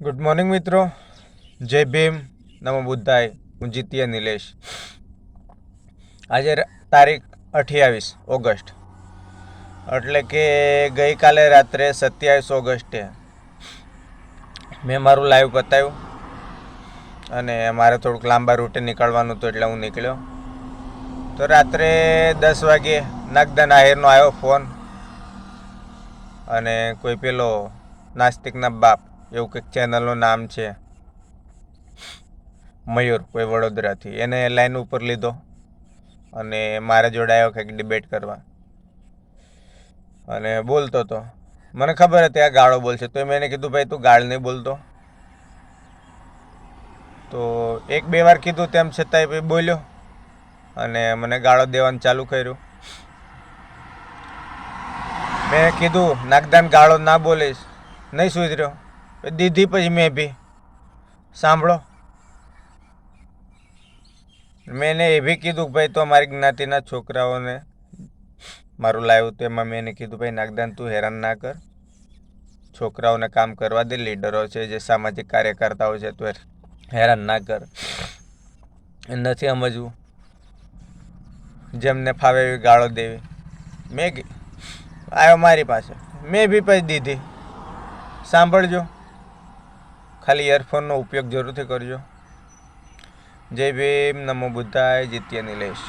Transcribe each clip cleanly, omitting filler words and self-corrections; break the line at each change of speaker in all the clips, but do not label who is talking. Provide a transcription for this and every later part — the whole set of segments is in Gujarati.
ગુડ મોર્નિંગ મિત્રો, જય ભીમ, નમો બુદ્ધાય. હું જીતીય નિલેશ. આજે તારીખ 28 ઓગસ્ટ, એટલે કે ગઈકાલે રાત્રે 27 ઓગસ્ટે મેં મારું લાઈવ બતાવ્યું અને મારે થોડુંક લાંબા રૂટે નીકળવાનું હતું એટલે હું નીકળ્યો. તો રાત્રે 10 વાગે નાગદાન આહિરનો આવ્યો ફોન, અને કોઈ પેલો નાસ્તિકના બાપ એવું કંઈક ચેનલનું નામ છે, મયુર, કોઈ વડોદરાથી, એને લાઈન ઉપર લીધો અને મારા જોડે આવ્યો કંઈક ડિબેટ કરવા અને બોલતો હતો. મને ખબર હતી આ ગાળો બોલશે, તો મેં એને કીધું ભાઈ તું ગાળ નહીં બોલતો. તો 1-2 વાર કીધું, તેમ છતાંય ભાઈ બોલ્યો અને મને ગાળો દેવાનું ચાલુ કર્યું. મેં કીધું નાગદાન ગાળો ના બોલીશ, નહીં સુધર્યો. દીધી પછી મેં બી સાંભળો, મેં એને એ બી કીધું કે ભાઈ તો અમારી જ્ઞાતિના છોકરાઓને મારું લાવ્યું, તેમાં મેં એને કીધું ભાઈ નાગદાન તું હેરાન ના કર, છોકરાઓને કામ કરવા દે, લીડરો છે, જે સામાજિક કાર્યકર્તાઓ છે, તું હેરાન ના કર. નથી સમજવું, જેમને ફાવે એવી ગાળો દેવી. મેં આવ્યો મારી પાસે, મેં બી પછી દીધી. સાંભળજો, ખાલી ઇયરફોનનો ઉપયોગ જરૂરથી કરજો. જય ભીમ, નમો બુદ્ધાય, જીતીય નિલેશ.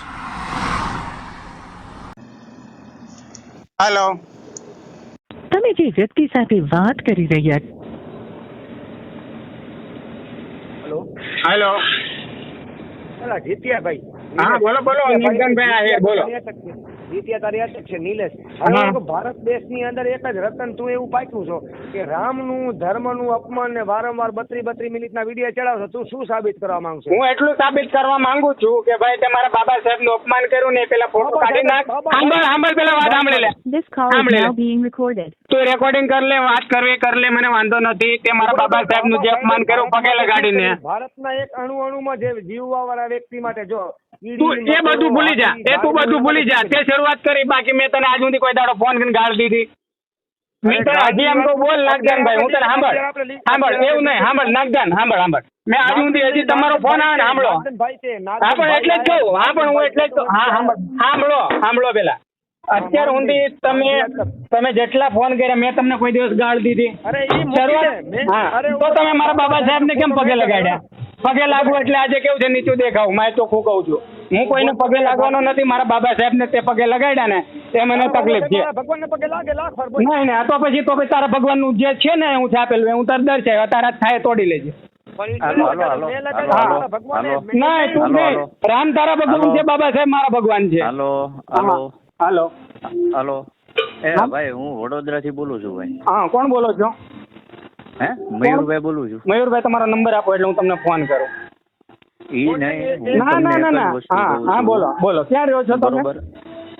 હેલો,
તમે જે વ્યક્તિ સાથે વાત કરી રહ્યા
હેલો.
જીત્યાભાઈ,
હા બોલો બોલો, નિગમભાઈ આહિર બોલો.
જીત્યા તારી અટક છે નિલેશ.
હા.
હવે ભારત દેશની અંદર એક જ રતન તું એવું પાક્યું છો કે રામનું ધર્મનું અપમાન ને વારંવાર 32 મિનિટના વિડીયો ચડાવશો. તું શું સાબિત કરવા માંગુ છું?
હું એટલું સાબિત કરવા માંગુ છું કે ભાઈ તમારા બાબા સાહેબ નું અપમાન કર્યું ને, પેલા ફોટો કાઢી નાખ. સાંભળ પેલા વાત સાંભળી લે.
This call is
સાંભળી
now
લે.
being recorded.
તું રેકોર્ડિંગ કરી લે, વાત કરવી કર લે, મને વાંધો નથી. તે મારા બાબા સાહેબ નું જે અપમાન કર્યું પગે લગાડીને,
ભારતના એક અણુમાં જે જીવવા વાળા વ્યક્તિ માટે જો
તું એ બધું ભૂલી જા, તું બધું ભૂલી જા. તે શરૂઆત કરી, બાકી મેં તને આજ સુધી કોઈ દાડો ફોન કરીને ગાળ દીધી? મેં તને હજી એમ તો બોલ નાગદાન ભાઈ, હું તને સાંભળ એવું નહીં, સાંભળ નાગદાન, સાંભળ. મેં આજ સુધી હજી તમારો ફોન આવે ને સાંભળો. હા પણ એટલે જ કહું, હા પણ હું એટલે જ કહું, હા સાંભળો પેલા. અત્યાર સુધી તમે જેટલા ફોન કર્યા, મેં તમને કોઈ દિવસ ગાળ દીધી? હા, તો તમે મારા બાબા સાહેબ ને કેમ પગે લગાડ્યા? પગે લાગવું એટલે આજે કેવું છે, નીચું દેખાવું. મેં ચોખ્ખું કહું છું, હું કોઈને પગે લાગવાનો નથી. મારા બાબા સાહેબ ને તે પગે લગાડ્યા ને, તે મને તકલીફ છે. નહીં ને, તો પછી તારા ભગવાન નું જે છે ને, હું છાપેલું, હું તાર દર છે, તારા થાય તોડી લેજે. નહીં તું નહીં, રામ તારા ભગવાન છે, બાબા સાહેબ મારા ભગવાન છે.
હાલો ભાઈ, હું વડોદરાથી બોલું છું ભાઈ.
હા, કોણ બોલો છો?
હે, મયુરભાઈ બોલું છું.
મયુરભાઈ, તમારો નંબર આપો એટલે હું તમને ફોન કરું.
ઈ નહીં,
ના. હા બોલો. ક્યાં રહ્યો છો તમે?
બરોબર.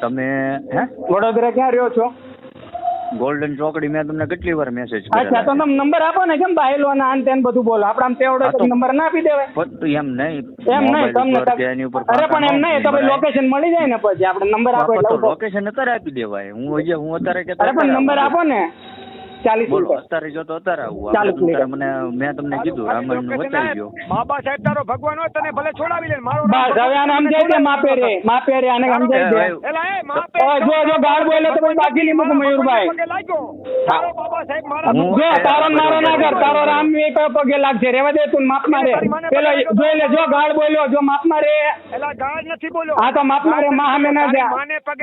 તમે હે
વડોદરા ક્યાં રહ્યો છો?
ગોલ્ડન ચોકડી. મેં તમને કેટલી વાર મેસેજ
અચ્છા, તો તમે નંબર આપો ને, કેમ બાયલો ને આન તેન બધું બોલો? આપણે આમ તેવડે તો નંબર ના આપી દેવાય?
એમ નહીં
તમને અરે પણ એમ નહીં, તો લોકેશન મળી જાય ને, પછી આપણે નંબર આપો એટલે
લોકેશન અત્યારે આપી દેવાય. હું અત્યારે કે
અરે પણ નંબર આપો ને. 40
બોલો,
મિનિટ
અત્યારે જો તો અત્યારે આવું.
40 મિનિટ.
મેં તમને કીધું રામાયણ નું બતાવી ગયો.
બાબા સાહેબ તારો ભગવાન હોય તને ભલે છોડાવી લે. મારો
બસ હવે આને સમજાય છે, માપે રે આને સમજાય છે. જો ગાળ બોલે તો કોઈ બાકી નહીં મૂકું મયુરભાઈ.
તારો બાબા સાહેબ મારા
જો તારો મારો ના કર, તારો રામ પગે લાગશે. રેવા દે, તું માપમાં રે. પેલો જોઈ લે, જો ગાળ બોલ્યો, જો માપમાં રે.
એલા ગાળ નથી બોલ્યો.
હા તો માપમાં રે, માં સામે ના જા.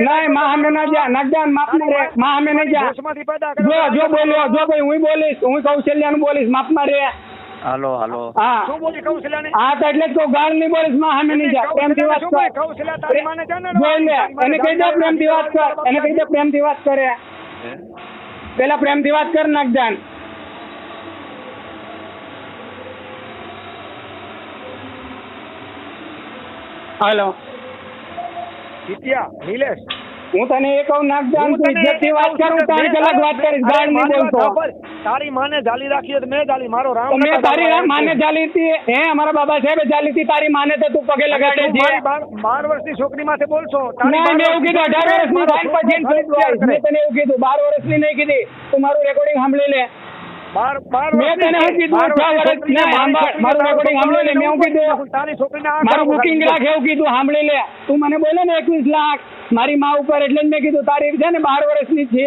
નહીં, માં સામે ના જા, નાગદાન માપમાં રે, માં સામે નહીં જા. જો બોલ્યો, જો ભાઈ હું બોલીશ, હું કૌશલ્યાનું બોલીશ, માપમાં રે.
હાલો.
હા
શું બોલી કૌશલ્યાને?
હા, તો એટલે જ કહું, ગાળ નહીં બોલીશ, માં સામે નહીં જા. પ્રેમથી વાત કર.
કૌશલ્યા તારી માને જાને
જોઈ લે, એને કહી દે પ્રેમથી વાત કર, એને કહી દે પ્રેમથી વાત કરે. પેલા પ્રેમથી વાત કર નાગદાન. હાલો
જીત્યા નિલેશ,
હું તને એ કહું નાગદાન, તું ઇજ્જતથી વાત કર, હું 3 કલાક વાત કરીશ, ગાળ નહીં બોલતો.
તારી માને જાલી રાખી તો મેં જાલી, મારો રામ
તો મેં તારી માને જાલી હતી, હે અમારા બાબા સાહેબે જાલી હતી, તારી માને તો તું પગે લગાડે છે.
12 વર્ષની છોકરી માથે બોલશો?
મેં એવું કીધું 18 વર્ષની થાય પછી મેં તને એવું કીધું, 12 વર્ષની નહીં કીધી. તું મારું રેકોર્ડિંગ સાંભળી લે. મેં તને શું કીધું 6 વર્ષ ને મારું રેકોર્ડિંગ સાંભળી લે. મેં શું કીધું
તારી છોકરીને આ
મારું
કરો
બુકિંગ
તારી.
રાખ એવું કીધું સાંભળી લે. તું મને બોલે ને 21 લાખ મારી માં ઉપર એટલે જ મેં કીધું તારી છે ને 12 વર્ષની છે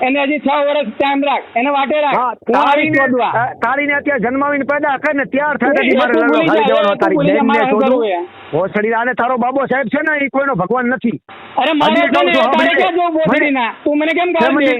એને હજી 6 વર્ષ ટાઈમ રાખ એને વાટે રાખ.
હા,
હું આવીશ શોધવા.
તારીને અત્યારે જન્માવીને પેદા કરીને તૈયાર થાય
એ
મારે
તું
લડવા
ભૂલી
ખાઈ
જા,
જવાનો.
એ તું
તારી
ભૂલી જા,
બેનને
મારે શું
શોધું.
કરવું એ?
ભોસડી આને તારો બાબો સાહેબ છે ને એ કોઈનો ભગવાન નથી.
અરે મારે
હજી
છે
કહું
ને
છું,
તારે
હમણાં
ક્યાં જવું ભોસડીના? તું મને કેમ ગાળ દે?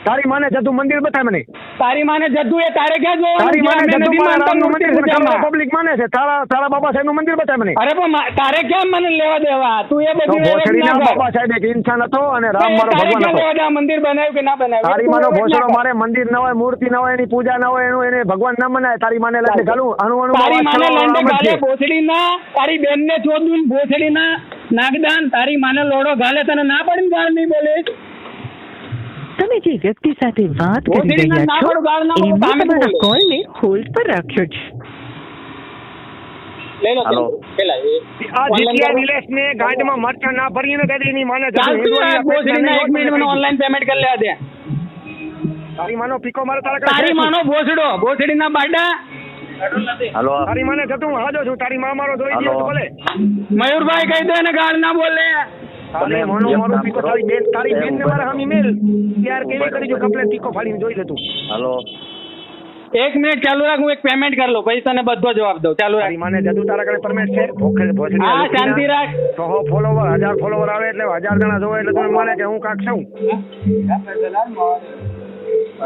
તારી માને જતું મંદિર બતાય મને.
તારી માને જદ્દુ એ તારે ક્યાં
તારી માને
જોવાનું?
જતું
નથી
મારા
માનતા
રામનું
મૂર્તિ
મંદિર છે.
પૂજામાં.
પબ્લિક માને છે. તારા બાબા સાહેબ નું મંદિર બતાય મને.
અરે પણ તારે કેમ મને લેવા દેવા? તું એ
તો
બધી
ભોસડીના
ના કર.
બાબા સાહેબ એક ઇન્સાન હતો અને રામ મારો
તારે
ભગવાન
ક્યાં
હતો.
લેવા દેવા? મંદિર બનાવ્યું કે ના બનાવ્યું?
તારી
તું
માનો
એ જ ના
ભોસડો
કર.
મારે મંદિર ના હોય, મૂર્તિ ના હોય, એની પૂજા ના હોય, એનું એને ભગવાન ના મનાય. તારી માને લઈને ગાલું અણુ
તારી માને લંડે ગાલે
અણુ
ભોસડીના તારી બેનને ચોદું ભોસડીના નાગદાન તારી માને લોડો ગાલે તને ના પડીને ગાળ નહીં બોલે?
તમે જે વ્યક્તિ સાથે વાત કરી
ભોસડીના
રહ્યા
ના
છો
પડો ગાળ ના પડો
એમને
સામે
તમારા
બોલો.
કોલને હોલ્ડ પર રાખ્યો છે.
લઈ લો
હાલો.
પેલા
આ જીટીઆઈ નિલેશ ને ગાંઠમાં મરચા ના ભરીને કહી એની માને જતું
ચાલતું
હિન્દુઓની
હોય ભોસડીના 1 મિનિટ મને ઓનલાઈન પેમેન્ટ કરી લેવા દે.
તારી માનો પીકો મારે તારા
તારી
કાંઈ
માનો ભોસડો ભોસડીના બાડા
હાલો
તારી માને જતું હું હાજો છું. તારી માં મારો જોઈ દે તો
હાલો.
ભલે.
મયુરભાઈ કહી દે ને ગાળ ના બોલે.
તારી માનો મારો પીકો તારી બેન ને મારે હામી મેલ ત્યાર કેવી કરી જો કપલે પીકો ફાડીને જોઈ લેતું.
હાલો
1 મિનિટ ચાલુ રાખ હું એક પેમેન્ટ કરી લઉં પછી તને બધો જવાબ દઉં. ચાલુ
તારી
રાખ.
માને જતું તારા કને પરમેટ છે. ભોસડી
હા શાંતિ રાખ.
તો ફોલોવર 1000 ફોલોવર આવે એટલે 1000 જણા જોવે એટલે તમે માને કે હું કાક છું.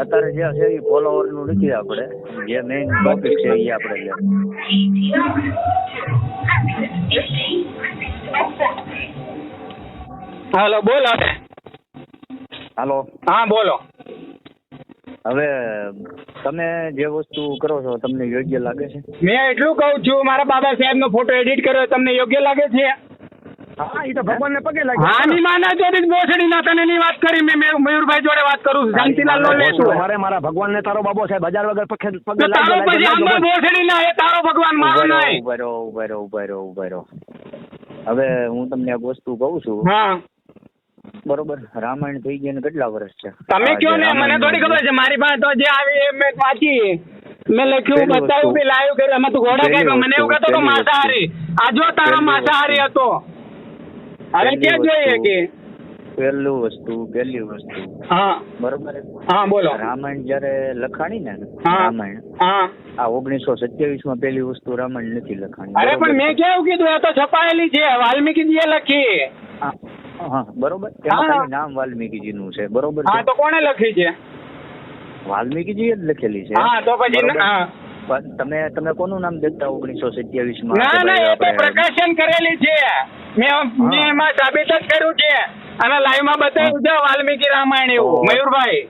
અત્યારે જે છે એ ફોલોવર નું નથી, આપણે જે મેઇન ટોપિક છે એ આપણે લે.
હાલો બોલ હવે.
હાલો
હા બોલો.
હવે તમે જે વસ્તુ કરો છો તમને યોગ્ય લાગે છે?
મેં એટલું કહું છું મારા બાબા સાહેબ નો ફોટો એડિટ કર્યો તમને યોગ્ય લાગે છે?
હા એ તો ભગવાનને પગે લાગે.
હા ની માના જોડી ભોસડી ના તને ની વાત કરી મેં મયુરભાઈ જોડે વાત કરું છું. શાંતિલાલ નો લેશું.
મારે મારા ભગવાનને તારો બાબો સાહેબ 1000 વગર પગે
તો તારો પછી આંબા ભોસડી ના એ તારો ભગવાન મારો નહીં.
ઉભા રહો. હવે હું તમને એક વસ્તુ કહું છું,
હા
બરોબર? રામાયણ થઈ ગયા ને કેટલા વર્ષ છે?
તમે કયો ને મને થોડી ખબર છે. મારી પાસે તો જે આવી એ મેં વાંચી મેં લખ્યું
પેલી
બતાવ્યું
વસ્તુ.
બી લાવ્યું કર્યું એમાં તું ઘોડા
પેલી
કાઢ્યો મને એવું
વસ્તુ,
કહેતો તો
પેલી
માંસાહારી. આ જો તારો
પેલી
માંસાહારી
વસ્તુ.
હતો હવે
પેલી
ક્યાં જોઈએ
વસ્તુ.
કે
પહેલી વસ્તુ
હા
બરોબર.
હા બોલો.
રામાયણ જયારે લખાણી ને
હા
રામાયણ
હા
આ 1927 માં પહેલી વસ્તુ રામાયણ નથી લખાણી.
અરે
બરોબર?
પણ મેં કેવું કીધું એ તો છપાયેલી છે વાલ્મીકીજીએ લખી.
હા બરોબર. એમાં
હા.
ખાલી નામ વાલ્મીકીજી નું છે, બરોબર
હા
છે?
તો કોણે લખી છે?
વાલ્મીકીજી જ લખેલી છે.
હા તો પછી
બરોબર.
હા
પણ તમે કોનું નામ દેતા 1927 માં?
ના
કે
ના
ભાઈ
એ તો
આપણે-
પ્રકાશન કરેલી છે. મેં એમાં સાબિત જ કર્યું છે અને લાઈવ માં બતાવ્યું છે વાલ્મીકી રામાયણ એવું. મયુરભાઈ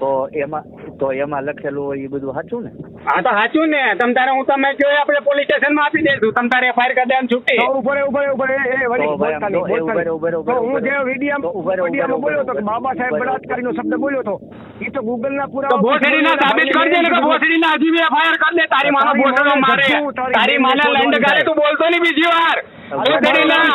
તો એમાં લખેલું હોય એ બધું સાચું ને?
હા તો સાચું ને તમ તારે હું તમે કહો એ આપણે પોલીસ સ્ટેશન માં આપી દઈશું. તમ તારે FIR કરી દેવાની છૂટી.
તો ઉપર એ વળી
તો ભાઈ આમ
બોલતાની,
તો એ
બોલતાની.
ઉભા રહો.
તો હું જે
તો
વિડીયામાં બોલ્યો તો કે બાબા સાહેબ બળાત્કારીનો શબ્દ બોલ્યો તો એ તો ગૂગલના
તો
પુરાવા
ભોસડીના સાબિત કરી દે ને કે ભોસડીના હજી બી FIR કરી દે. તારી માનો ભોસડો મારે તારી માને લંડ ગાલે તું બોલતો નહીં બીજી વાર. ભોસડીના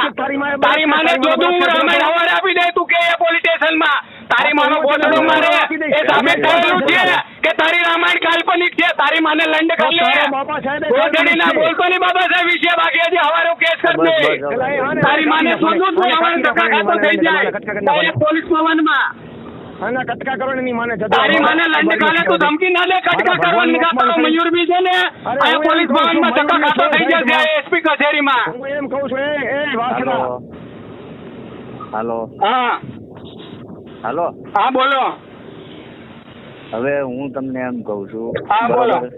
તારી માને જોતું હું રામાયણ હવારે આપી દે તું કે પોલીસ સ્ટેશન માં તારી માનો ભોસડો મારે એ સાબિત થયેલું છે કે તારી રામાયણ કાલ્પનિક છે. તારી માને લંડ કરી લે. ભોસડીના બોલતો નહીં બાબા સાહેબ વિશે બાકી હજી હવારે કેસ કરી દે. તારી માને શોધું તું હવારે ધક્કા ખાતો થઈ જાય ડાયરેક્ટ પોલીસ ભવનમાં.
આના કટકા કરો ને એની માને જતો
તારી માને લંડ ગાલે તું ધમકી ના દે કટકા કરવાની તારો મયુર બી છે ને આ પોલીસ ભવનમાં ધક્કા ખાતો થઈ જશે એસપી કચેરીમાં.
હું એમ કહું છું એ વાસણા
હાલો
હા હા બોલો.
હવે હું તમને એમ કહું છું,
હા, બોલો.
બરોબર?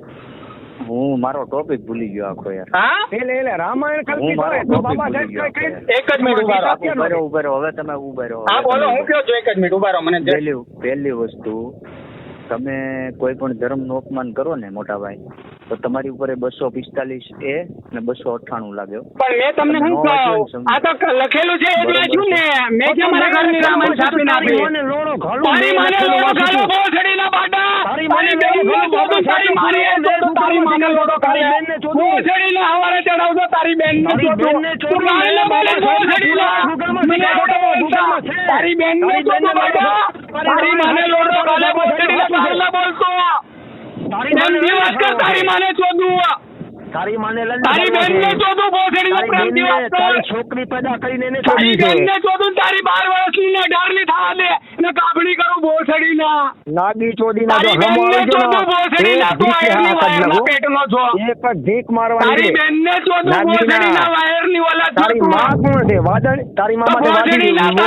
હું મારો ટોપિક ભૂલી ગયો આખો યાર.
હા
એટલે રામાયણ
હું
કલ્પિત
મારો
હોય તો
ટોપિક
બાબા
ભૂલી
સાહેબ
ગયો
કઈ
એક જ મિનિટ ઉભા રહો.
ઉભા રહો. હવે તમે ઉભા રહો.
હા બોલો હું કયો છું એક જ મિનિટ ઉભા રહો મને
પહેલી વસ્તુ, તમે કોઈ પણ ધર્મનું અપમાન કરો ને મોટા ભાઈ તો તમારી ઉપર 245 A અને 298 લાગ્યો.
પણ મેં તમને શું કહું આ તો લખેલું છે એ વાંચ્યું ને મેં કે મારા ઘરની રામાયણ છાપીને આપી. તારી માને લોડો ખાલો ભોસડીના બાટા. તારી બેનને જોતું તારી માને જોતું તારી માને લોડો ખાલે ભોસડીના હવારે ચડાવજો તારી બેનને જોતું તું ગાળને બોલે ભોસડીના મને બોલતા તારી બેનને જોતું બાટા તારી માને લોડો ખાલે ભોસડીના ગાળને બોલતો પ્રેમથી વાત કર, તારી માને ચોદું,
તારી માને લઈને
તારી બેનને ચોદું, ભોસડીને પ્રેમથી વાત કર.
તારી છોકરી પેદા કરીને એને
તારી
છોડી
બેનને
છે.
ચોદું, તારી 12 વર્ષની ને 18ની થવા દે ને કાપણી કરું ભોસડીના.
નાગી ચોદીના જો
તારી
હમો
બેનને
આવી ગયો
ચોદું,
ને,
ભોસડીના,
એક
તું
ભીખે
વાયરની
હાથ જ
વાયરના
લાગુ.
પેટનો છો.
એક જ ભીખ મારવાની
તારી
છે.
બેનને ચોદું,
નાગીના.
ભોસડીના વાયરની ઓલાદ છો
તારી
તું.
માં કોણ છે? વાદળ? તારી માં
તો
માટે વાદળી
ભોસડીના
જેવી.